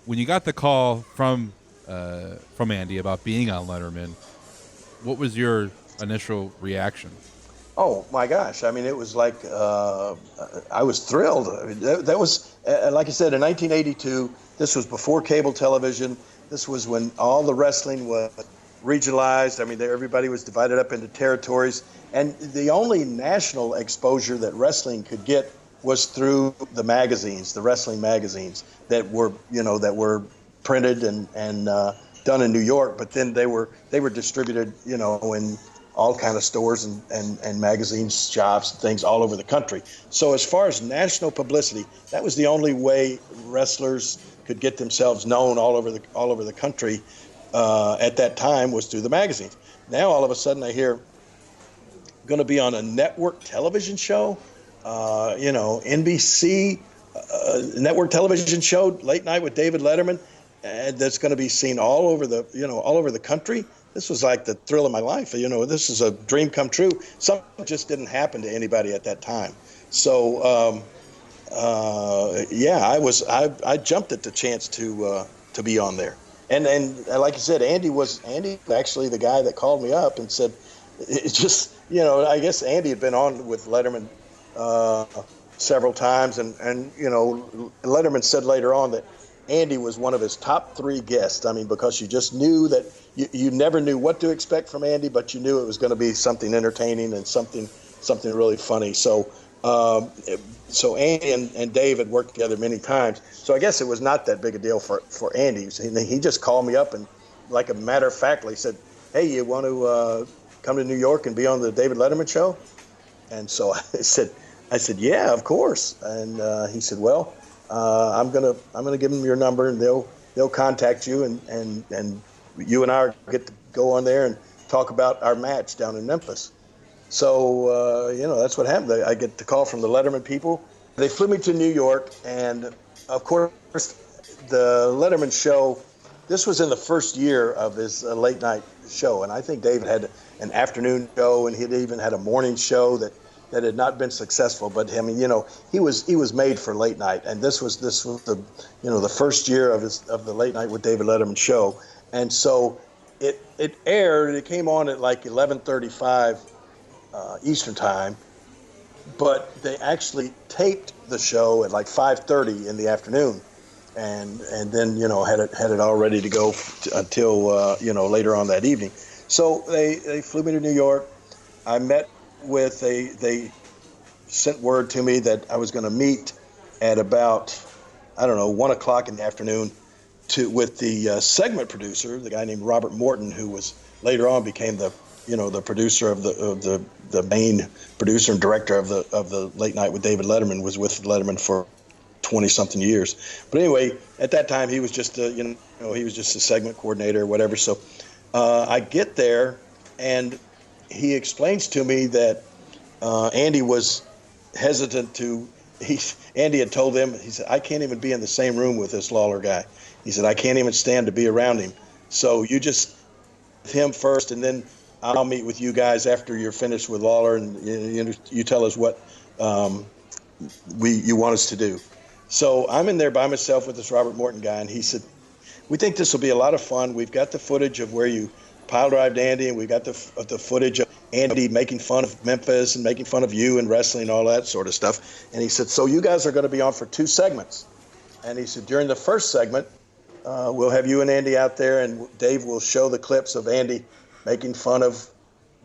when you got the call from Andy about being on Letterman, what was your initial reaction? Oh my gosh! I mean, it was like I was thrilled. I mean, that was like I said in 1982. This was before cable television. This was when all the wrestling was regionalized. I mean, everybody was divided up into territories, and the only national exposure that wrestling could get was through the magazines, the wrestling magazines that were printed and done in New York. But then they were distributed, in all kind of stores and magazines, shops, and things all over the country. So as far as national publicity, that was the only way wrestlers could get themselves known all over the country at that time, was through the magazines. Now all of a sudden I hear going to be on a network television show, NBC network television show, late night with David Letterman, and that's going to be seen all over the country. This was like the thrill of my life. This is a dream come true. Something just didn't happen to anybody at that time. So, yeah, I jumped at the chance to be on there. And like you said, Andy was actually the guy that called me up and said, it just, I guess Andy had been on with Letterman several times, and Letterman said later on that Andy was one of his top three guests. I mean, because you just knew that you never knew what to expect from Andy, but you knew it was going to be something entertaining and something really funny. So Andy and Dave had worked together many times. So I guess it was not that big a deal for Andy. He just called me up and, like a matter of factly, said, "Hey, you want to come to New York and be on the David Letterman show?" And so I said, "Yeah, of course." And he said, "Well, I'm gonna give them your number, and they'll contact you, and you and I get to go on there and talk about our match down in Memphis." So that's what happened. I get the call from the Letterman people. They flew me to New York, and of course, the Letterman show. This was in the first year of his late night show, and I think David had an afternoon show, and he'd even had a morning show that had not been successful. But I mean, he was made for late night, and this was the first year of the Late Night with David Letterman show, and so it aired. It came on at like 11:35 Eastern time, but they actually taped the show at like 5:30 in the afternoon, and then had it all ready to go until later on that evening. So they flew me to New York. I met with they sent word to me that I was going to meet at about, I don't know, 1 o'clock in the afternoon with the segment producer, the guy named Robert Morton, who was later on became the producer of the main producer and director of the Late Night with David Letterman, was with Letterman for 20 something years. But anyway, at that time he was just he was just a segment coordinator or whatever. So I get there, and he explains to me that Andy was hesitant to. Andy had told them, he said, "I can't even be in the same room with this Lawler guy." He said, "I can't even stand to be around him. So you just with him first, and then I'll meet with you guys after you're finished with Lawler, and you tell us what you want us to do." So I'm in there by myself with this Robert Morton guy, and he said, "We think this will be a lot of fun. We've got the footage of where you pile drived Andy, and we got the footage of Andy making fun of Memphis and making fun of you and wrestling and all that sort of stuff." And he said, "So you guys are going to be on for 2 segments." And he said, "During the first segment, we'll have you and Andy out there, and Dave will show the clips of Andy making fun of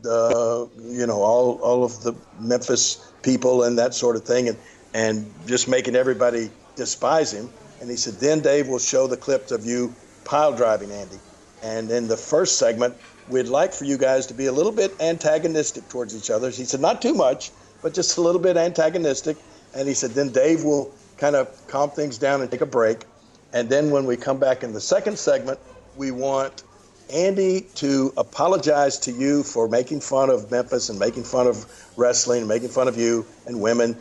the all of the Memphis people and that sort of thing, and just making everybody despise him." And he said, "Then Dave will show the clips of you pile driving Andy. And in the first segment, we'd like for you guys to be a little bit antagonistic towards each other." He said, "Not too much, but just a little bit antagonistic." And he said, "Then Dave will kind of calm things down and take a break. And then when we come back in the second segment, we want Andy to apologize to you for making fun of Memphis and making fun of wrestling and making fun of you and women."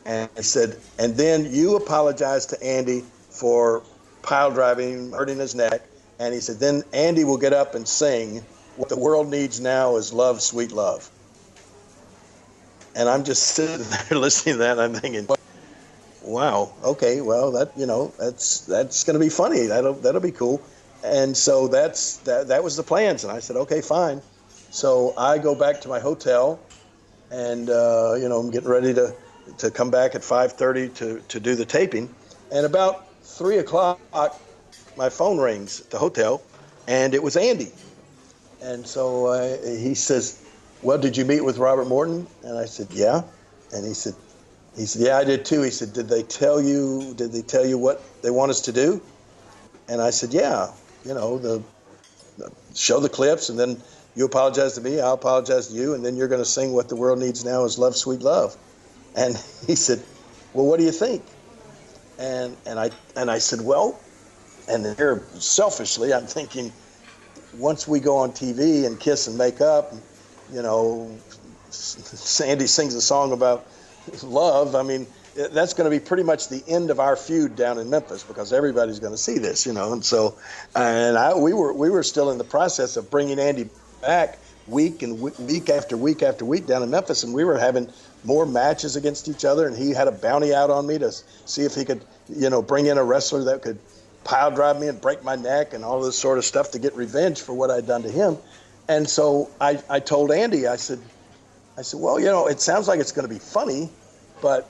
And he said, "And then you apologize to Andy for pile driving, hurting his neck." And he said, "Then Andy will get up and sing, 'What the world needs now is love, sweet love.'" And I'm just sitting there listening to that, and I'm thinking, wow, okay, well, that's going to be funny. That'll be cool. And so that was the plans. And I said, okay, fine. So I go back to my hotel, and I'm getting ready to come back at 5:30 to do the taping. And about 3 o'clock, my phone rings at the hotel, and it was Andy. And so he says, well, did you meet with Robert Morton? And I said, yeah. And he said, yeah, I did too. He said, did they tell you what they want us to do? And I said, yeah, show the clips, and then you apologize to me, I'll apologize to you, and then you're going to sing What the World Needs Now is Love, Sweet Love. And he said, well, what do you think? And I said, well, and there, selfishly, I'm thinking, once we go on TV and kiss and make up, Sandy sings a song about love, I mean, that's going to be pretty much the end of our feud down in Memphis, because everybody's going to see this, And so, we were still in the process of bringing Andy back week after week after week down in Memphis, and we were having more matches against each other, and he had a bounty out on me to see if he could, bring in a wrestler that could pile drive me and break my neck and all this sort of stuff to get revenge for what I'd done to him. And so I told Andy, I said, well, it sounds like it's going to be funny, but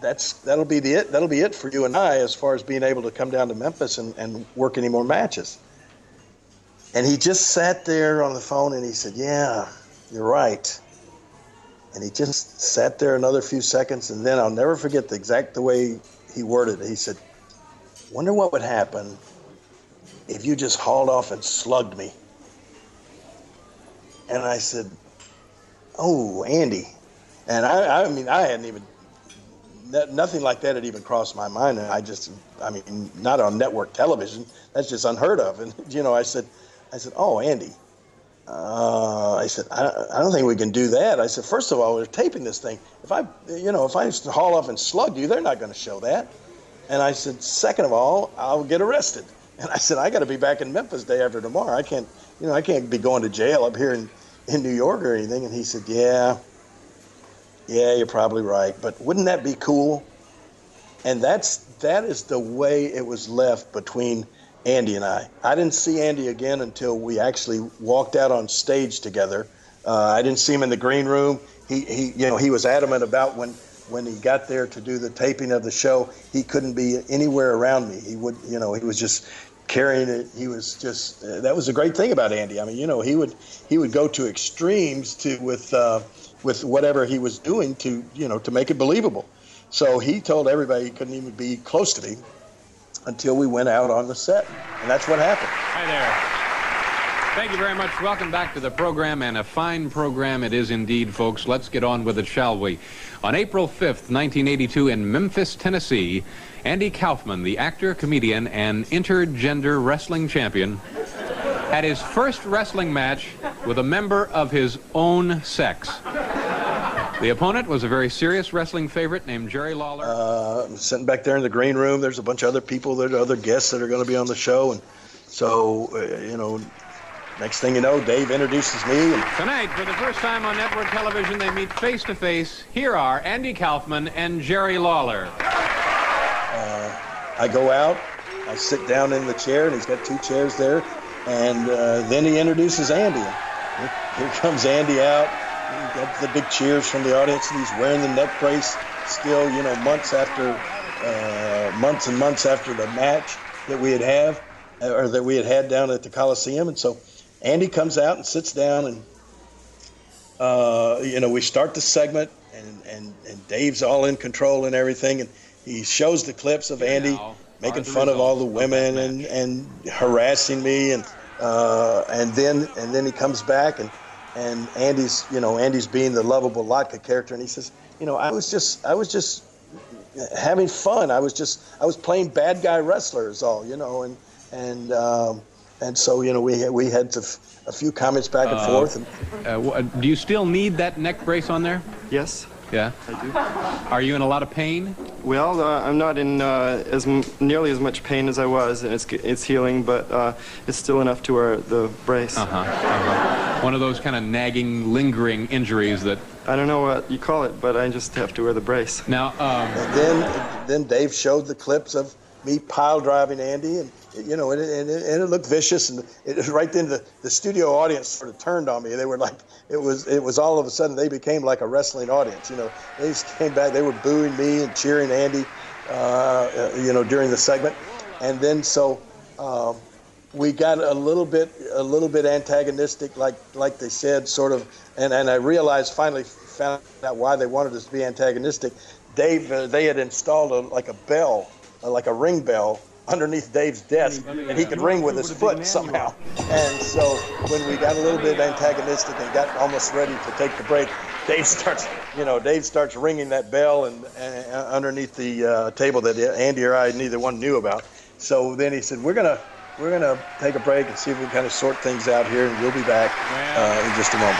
that'll be it for you and I as far as being able to come down to Memphis and work any more matches. And he just sat there on the phone and he said, yeah, you're right. And he just sat there another few seconds, and then I'll never forget the way he worded it. He said, wonder what would happen if you just hauled off and slugged me. And I said, oh, Andy. And I mean, I hadn't even, nothing like that had even crossed my mind. And not on network television. That's just unheard of. And, I said, oh, Andy. I said, I don't think we can do that. I said, first of all, we're taping this thing. If I haul off and slug you, they're not going to show that. And I said, second of all, I'll get arrested. And I said, I got to be back in Memphis day after tomorrow. I can't be going to jail up here in New York or anything. And he said, yeah, you're probably right. But wouldn't that be cool? And that is the way it was left between Andy and I. I didn't see Andy again until we actually walked out on stage together. I didn't see him in the green room. He was adamant about when he got there to do the taping of the show, he couldn't be anywhere around me. He was just carrying it. He was just, that was a great thing about Andy. I mean, he would go to extremes with whatever he was doing to make it believable. So he told everybody he couldn't even be close to me until we went out on the set. And that's what happened. Hi there. Thank you very much. Welcome back to the program, and a fine program it is indeed, folks. Let's get on with it, shall we? On April 5th, 1982, in Memphis, Tennessee, Andy Kaufman, the actor, comedian, and intergender wrestling champion, had his first wrestling match with a member of his own sex. The opponent was a very serious wrestling favorite named Jerry Lawler. I'm sitting back there in the green room. There's a bunch of other people, there are other guests that are going to be on the show. And so, next thing you know, Dave introduces me. And tonight, for the first time on network television, they meet face to face. Here are Andy Kaufman and Jerry Lawler. I go out, I sit down in the chair, and he's got two chairs there. And then he introduces Andy. Here comes Andy out. He got the big cheers from the audience, and he's wearing the neck brace still, months and months after the match that we had down at the Coliseum. And so Andy comes out and sits down, and we start the segment, and Dave's all in control and everything, and he shows the clips of Andy making fun of all the women and harassing me, and then he comes back, and Andy's being the lovable Latka character, and he says, I was just having fun. I was playing bad guy wrestler is all, and so we had a few comments back and forth. Do you still need that neck brace on there? Yes. Yeah? I do. Are you in a lot of pain? Well, I'm not in nearly as much pain as I was, and it's healing, but it's still enough to wear the brace. One of those kind of nagging, lingering injuries that... I don't know what you call it, but I just have to wear the brace. Now, And then Dave showed the clips of me pile driving Andy, and you know, and it looked vicious, and right then the studio audience sort of turned on me. They were like, it was all of a sudden they became like a wrestling audience. You know, they just came back, they were booing me and cheering Andy, you know, during the segment, and then so we got a little bit antagonistic, like they said, sort of, and I realized finally found out why they wanted us to be antagonistic. Dave, they had installed like a bell, like a ring bell, underneath Dave's desk, and he could ring with his foot somehow. And so when we got a little bit antagonistic and got almost ready to take the break, Dave starts ringing that bell and underneath the table that Andy or I neither one knew about. So then he said, we're gonna take a break and see if we can kind of sort things out here, and we'll be back in just a moment.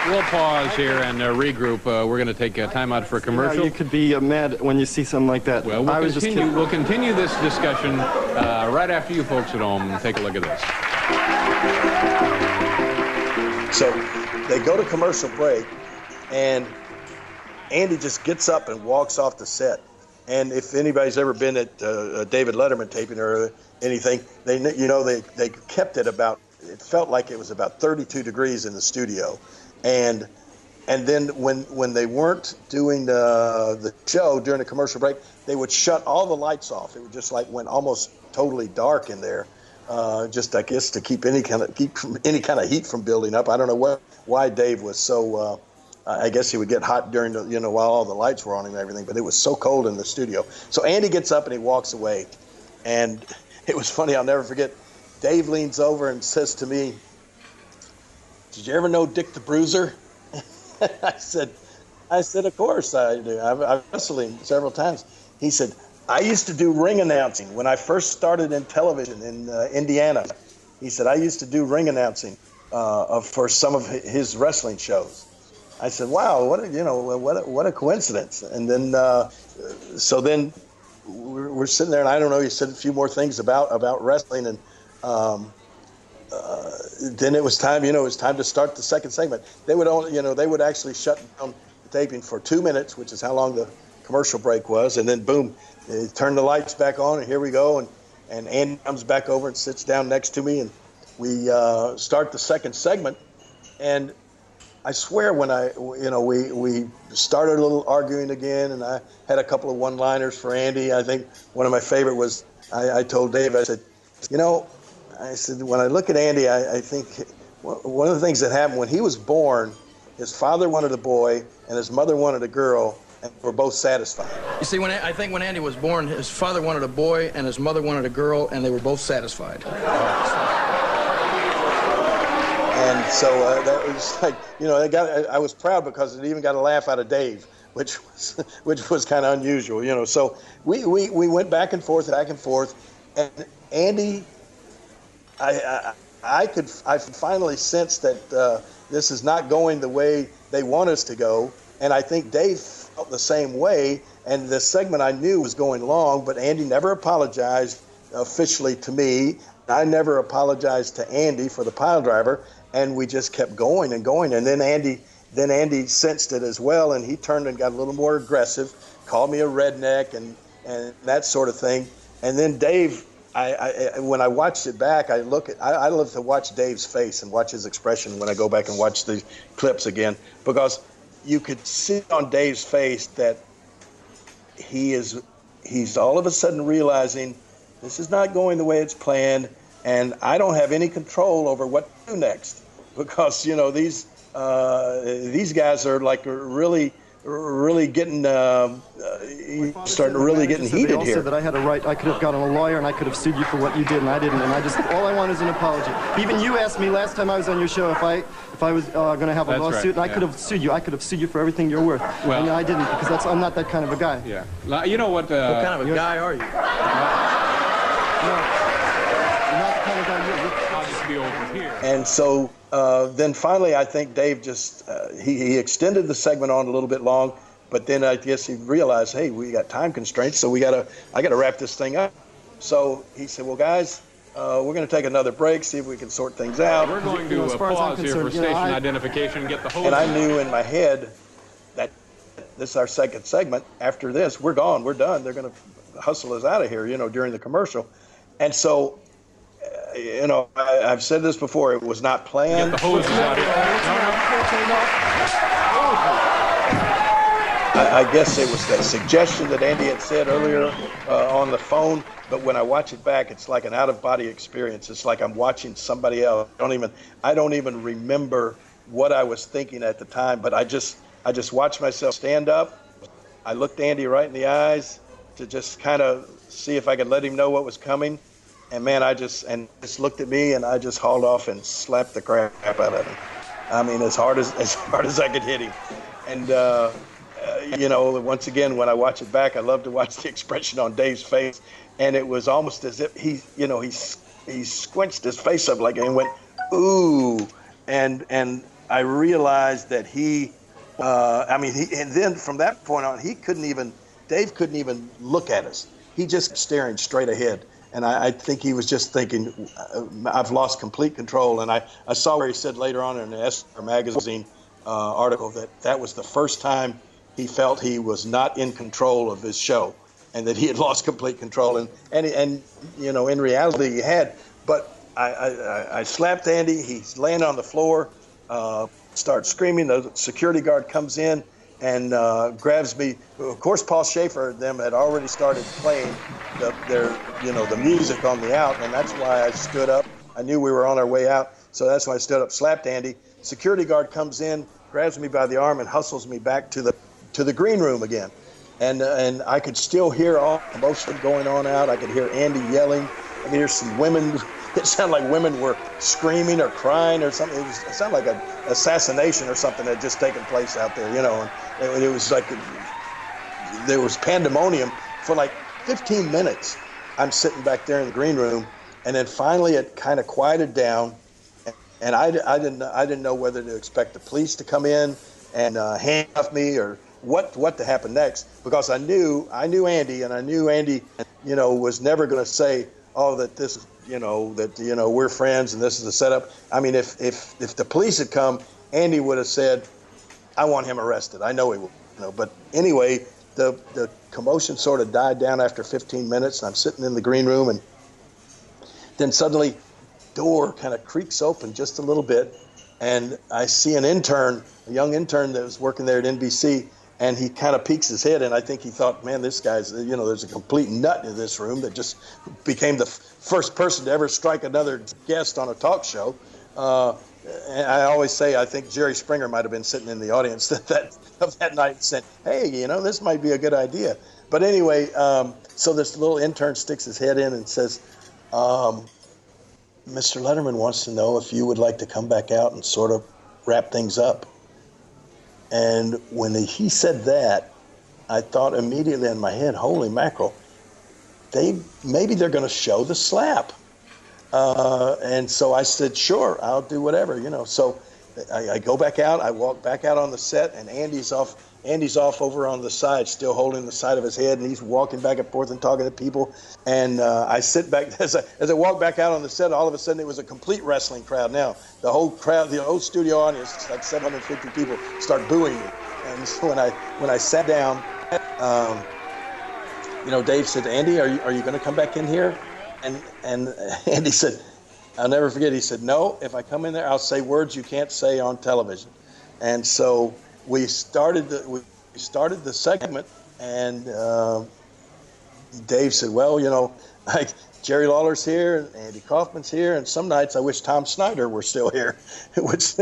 We'll pause here and regroup. We're going to take a time out for a commercial. You could be mad when you see something like that. Well, we'll continue this discussion right after you folks at home take a look at this. So they go to commercial break, and Andy just gets up and walks off the set. And if anybody's ever been at David Letterman taping or anything, they kept it about, it felt like it was about 32 degrees in the studio. And then when they weren't doing the show during the commercial break, they would shut all the lights off. It would just like went almost totally dark in there, just I guess to keep any kind of heat from building up. I don't know why Dave was so. I guess he would get hot during the, while all the lights were on and everything, but it was so cold in the studio. So Andy gets up and he walks away, and it was funny. I'll never forget. Dave leans over and says to me, "Did you ever know Dick the Bruiser?" I said, "Of course I do. I've wrestled him several times." He said, "I used to do ring announcing when I first started in television in Indiana." He said, "I used to do ring announcing for some of his wrestling shows." I said, "Wow, what a coincidence!" And then, so then we're sitting there, and I don't know. He said a few more things about wrestling, and then it was time. It was time to start the second segment. They would actually shut down the taping for 2 minutes, which is how long the commercial break was, and then boom, they turn the lights back on, and here we go, and Andy comes back over and sits down next to me, and we start the second segment, and I swear when we started a little arguing again, and I had a couple of one-liners for Andy. I think one of my favorite was I told Dave, I said, when I look at Andy, I think one of the things that happened when he was born, his father wanted a boy and his mother wanted a girl, and were both satisfied. You see, I think when Andy was born, his father wanted a boy and his mother wanted a girl, and they were both satisfied. And so that was like, I was proud because it even got a laugh out of Dave, which was kind of unusual, So we went back and forth, and Andy, I finally sensed that this is not going the way they want us to go, and I think Dave felt the same way. And the segment I knew was going long, but Andy never apologized officially to me. I never apologized to Andy for the pile driver. And we just kept going and going. And then Andy sensed it as well, and he turned and got a little more aggressive, called me a redneck and that sort of thing. And then Dave, when I watched it back, I love to watch Dave's face and watch his expression when I go back and watch the clips again, because you could see on Dave's face that he's all of a sudden realizing this is not going the way it's planned, and I don't have any control over what to do next. Because these guys are like really getting starting to really getting heated they all here. Said that I had a right. I could have gotten a lawyer and I could have sued you for what you did, and I didn't. And all I want is an apology. Even you asked me last time I was on your show if I was going to have a lawsuit, and I could have sued you. I could have sued you for everything you're worth. Well, and I didn't, because I'm not that kind of a guy. Yeah. You know what? What kind of a guy are you? No, you're not the kind of guy. be over here. And so then finally, I think Dave just he extended the segment on a little bit long, but then I guess he realized, hey, we got time constraints, so I gotta wrap this thing up. So he said, well, guys, we're going to take another break, see if we can sort things out. We're going to pause here for station identification and get the hose. And I knew in my head that this is our second segment. After this, we're gone. We're done. They're going to hustle us out of here, during the commercial. And so, I've said this before. It was not planned. Get the hoses out here. I guess it was that suggestion that Andy had said earlier on the phone. But when I watch it back, it's like an out-of-body experience. It's like I'm watching somebody else. I don't even remember what I was thinking at the time. But I just watched myself stand up. I looked Andy right in the eyes to just kind of see if I could let him know what was coming. And man, just looked at me, and I just hauled off and slapped the crap out of him. I mean, as hard as I could hit him. And once again, when I watch it back, I love to watch the expression on Dave's face. And it was almost as if he squinched his face up and went, ooh. And I realized that and then from that point on, Dave couldn't even look at us. He just staring straight ahead. And I think he was just thinking, I've lost complete control. And I saw where he said later on in an Esquire magazine article that was the first time he felt he was not in control of his show, and that he had lost complete control. And in reality, he had. But I slapped Andy. He's laying on the floor, starts screaming. The security guard comes in and grabs me. Of course, Paul Schaefer and them had already started playing the music on the out, and that's why I stood up. I knew we were on our way out, so that's why I stood up, slapped Andy. Security guard comes in, grabs me by the arm, and hustles me back to the green room again. And I could still hear all the commotion going on out. I could hear Andy yelling. I could hear some women. It sounded like women were screaming or crying or something. It sounded like an assassination or something that had just taken place out there, And it was like there was pandemonium for like 15 minutes. I'm sitting back there in the green room, and then finally it kind of quieted down, and I didn't know whether to expect the police to come in and handcuff me or what to happen next, because I knew Andy, and I knew Andy, was never going to say, oh, that this, we're friends and this is a setup. I mean, if the police had come, Andy would have said, I want him arrested. I know he would. But anyway, the commotion sort of died down after 15 minutes. And I'm sitting in the green room, and then suddenly door kind of creaks open just a little bit, and I see a young intern that was working there at NBC. And he kind of peeks his head, and I think he thought, man, this guy's, there's a complete nut in this room that just became the first person to ever strike another guest on a talk show. And I always say, I think Jerry Springer might have been sitting in the audience of that night and said, hey, this might be a good idea. But anyway, so this little intern sticks his head in and says, Mr. Letterman wants to know if you would like to come back out and sort of wrap things up. And when he said that, I thought immediately in my head, holy mackerel, maybe they're going to show the slap. And so I said, sure, I'll do whatever, So I go back out, I walk back out on the set, and Andy's off over on the side, still holding the side of his head, and he's walking back and forth and talking to people. And I sit back, as I walk back out on the set, all of a sudden it was a complete wrestling crowd. Now, the whole crowd, the whole studio audience, like 750 people, start booing me. And so when I sat down, Dave said, Andy, are you going to come back in here? And Andy said, I'll never forget, he said, no, if I come in there, I'll say words you can't say on television. And so we started the segment, and Dave said, well, like Jerry Lawler's here, and Andy Kaufman's here, and some nights I wish Tom Snyder were still here, which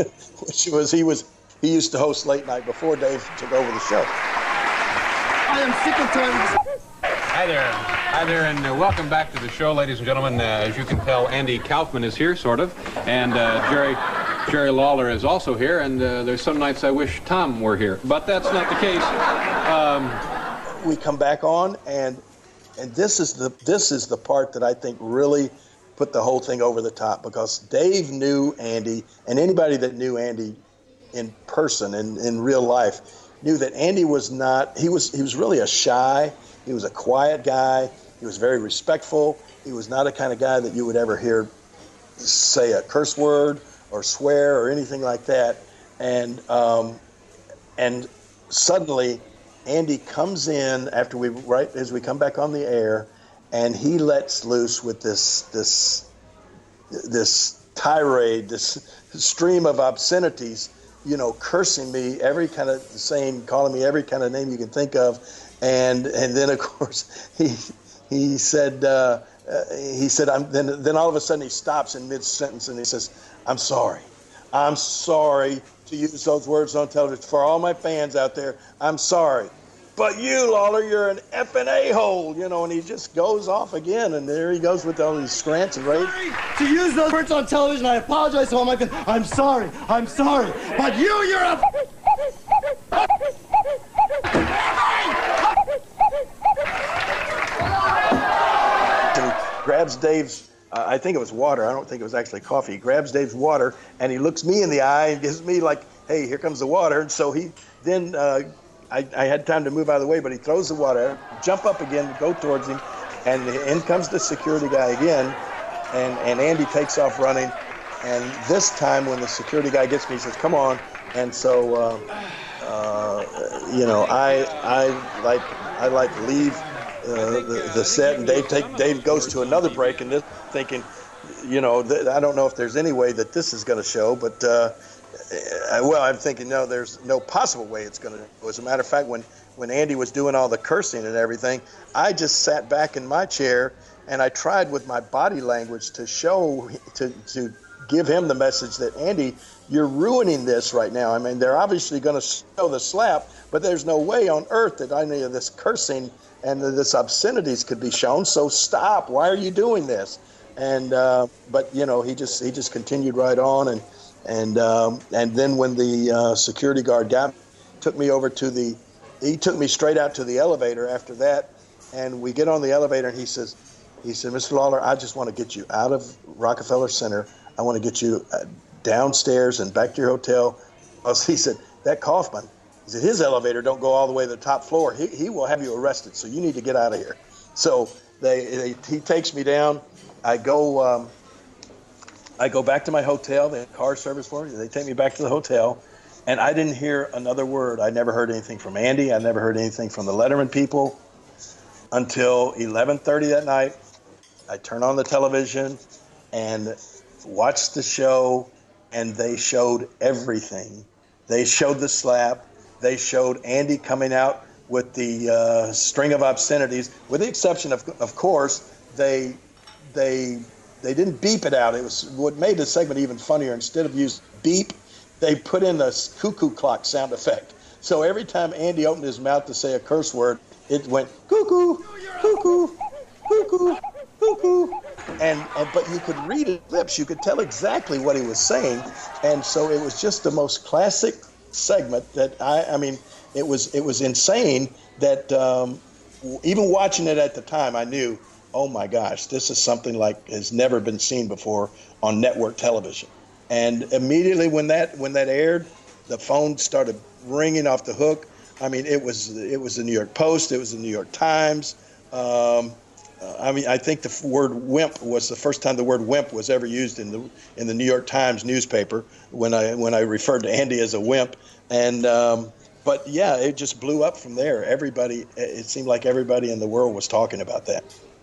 was he used to host late night before Dave took over the show. I am sick of times. Hi there, and welcome back to the show, ladies and gentlemen. As you can tell, Andy Kaufman is here, sort of, and Jerry Lawler is also here, and there's some nights I wish Tom were here, but that's not the case. We come back on, and this is the part that I think really put the whole thing over the top, because Dave knew Andy, and anybody that knew Andy in person and in real life knew that Andy was not, he was really he was a quiet guy. He was very respectful. He was not a kind of guy that you would ever hear say a curse word or swear or anything like that. And suddenly Andy comes in right as we come back on the air, and he lets loose with this tirade, this stream of obscenities, cursing me, calling me every kind of name you can think of. And then of course he said, then all of a sudden he stops in mid-sentence and he says, I'm sorry to use those words on television. For all my fans out there, I'm sorry. But you, Lawler, you're an effing a-hole, and he just goes off again, and there he goes with all these scrants and rage. To use those words on television, I apologize to all my fans. I'm sorry, but you're a... Grabs Dave's, I think it was water. I don't think it was actually coffee. He grabs Dave's water, and he looks me in the eye and gives me like, hey, here comes the water. And so he then, I had time to move out of the way, but he throws the water, jump up again, go towards him, and in comes the security guy again, and Andy takes off running. And this time when the security guy gets me, he says, come on. And so, I leave the set, and Dave goes to another break, and just thinking, I don't know if there's any way that this is going to show, but I'm thinking, no, there's no possible way it's going to. As a matter of fact, when Andy was doing all the cursing and everything, I just sat back in my chair and I tried with my body language to show, to give him the message that, Andy, you're ruining this right now. I mean, they're obviously going to show the slap, but there's no way on earth that any of this cursing and this obscenities could be shown. So stop. Why are you doing this? And but he just continued right on, and then when the security guard took me straight out to the elevator after that, and we get on the elevator, and he said, Mr. Lawler, I just want to get you out of Rockefeller Center. I want to get you downstairs and back to your hotel. He said, that Kaufman, he said, his elevator don't go all the way to the top floor. He will have you arrested, so you need to get out of here. So he takes me down. I go back to my hotel. They had car service for me. They take me back to the hotel, and I didn't hear another word. I never heard anything from Andy. I never heard anything from the Letterman people until 11:30 that night. I turn on the television and watched the show, and they showed everything. They showed the slap. They showed Andy coming out with the string of obscenities, with the exception of course, they didn't beep it out. It was what made the segment even funnier. Instead of using beep, they put in the cuckoo clock sound effect. So every time Andy opened his mouth to say a curse word, it went cuckoo, cuckoo, cuckoo, cuckoo. But you could read his lips. You could tell exactly what he was saying. And so it was just the most classic segment that it was insane that even watching it at the time, I knew, oh my gosh, this is something like has never been seen before on network television. And immediately when that aired, the phone started ringing off the hook. I mean, it was the New York Post, it was the New York Times. I think the word wimp was the first time the word wimp was ever used in the New York Times newspaper when I referred to Andy as a wimp. And but yeah, it just blew up from there. It seemed like everybody in the world was talking about that.